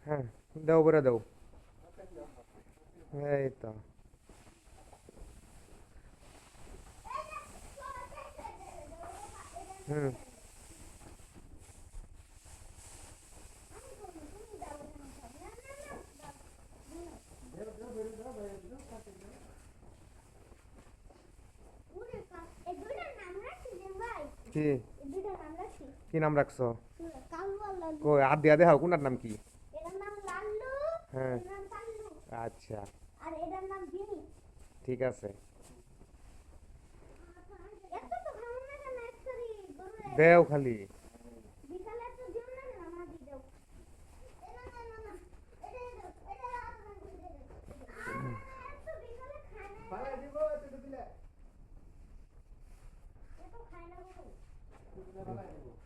হ্যাঁ, দাও বেড়ে দাও। এই তো। হুম। কি কি নাম রাখছো? কই হাত দিয়া দেখাও কোনটার নাম কি? হ্যাঁ। আচ্ছা, ঠিক আছে। দেও খালি।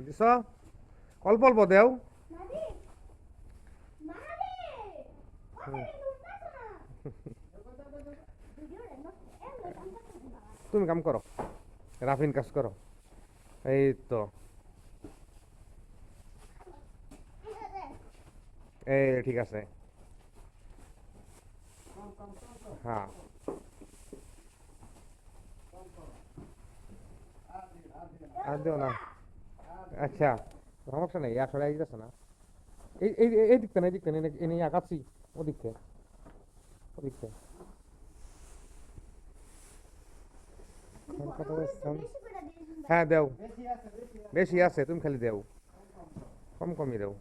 দিছ? অল্প অল্প দেও। হুম। তুমি কাম করো, রাফিন কাজ করো। এই তো। এই ঠিক আছে। হ্যাঁ। আর দেও না। আচ্ছা, সমস্যা নেই, আসলে যাচ্ছে না। এই এই এই দিকটা না, এই দিকটা এনে এনে আঁকাচ্ছি। ওদিকটা, ওদিকটা। কত বলছেন? হ্যাঁ দেও। বেশি আছে, তুমি খালি দেও। কম কমই দেও।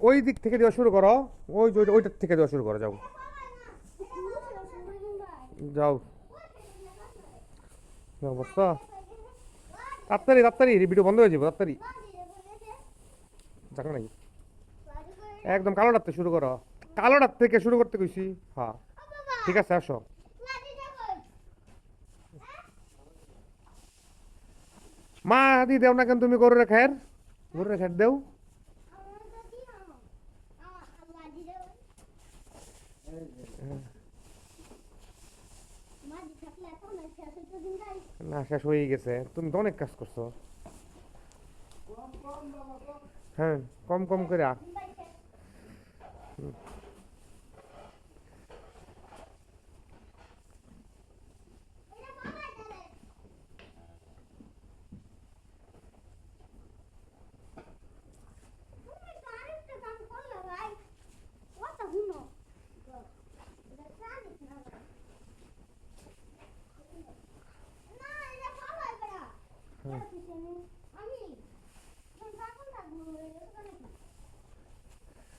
ওই দিক থেকে দেওয়া শুরু করো। ওই যে ওইটার থেকে দেওয়া শুরু করো, যাও। যাও। কি অবস্থা? তাড়াতাড়ি তাড়াতাড়ি, ভিডিও বন্ধ হয়ে যাবে তাড়াতাড়ি। দেখো নাকি? একদম কালোটার থেকে শুরু করো। কালোটার থেকে শুরু করতে কইছি। হ্যাঁ, ঠিক আছে, আসো। মা দি দেও না কেন তুমি? গরুর খের, গরুর খের দেও। না, শেষ হয়ে গেছে, তুমি তো অনেক কাজ করছো। হ্যাঁ, কম কম করে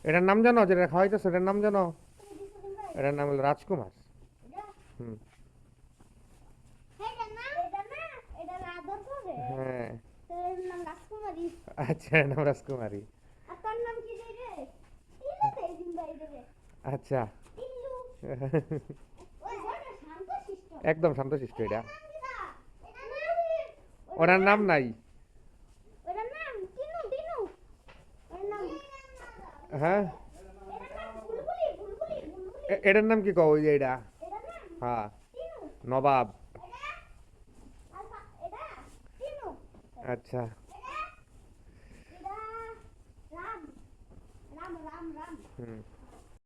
এটার নাম জানো? যেটা খাওয়াইতেছো এটার নাম জানো? এটার নাম হলো রাজকুমার। হুম। হ্যাঁ। আচ্ছা, এর নাম রাজকুমারী। আচ্ছা। একদম শান্তশিষ্ট এটা। ওনার নাম নাই। হ্যাঁ। এটার নাম কি কও? ওই যে এটা। হ্যাঁ, নবাব। আচ্ছা। হুম।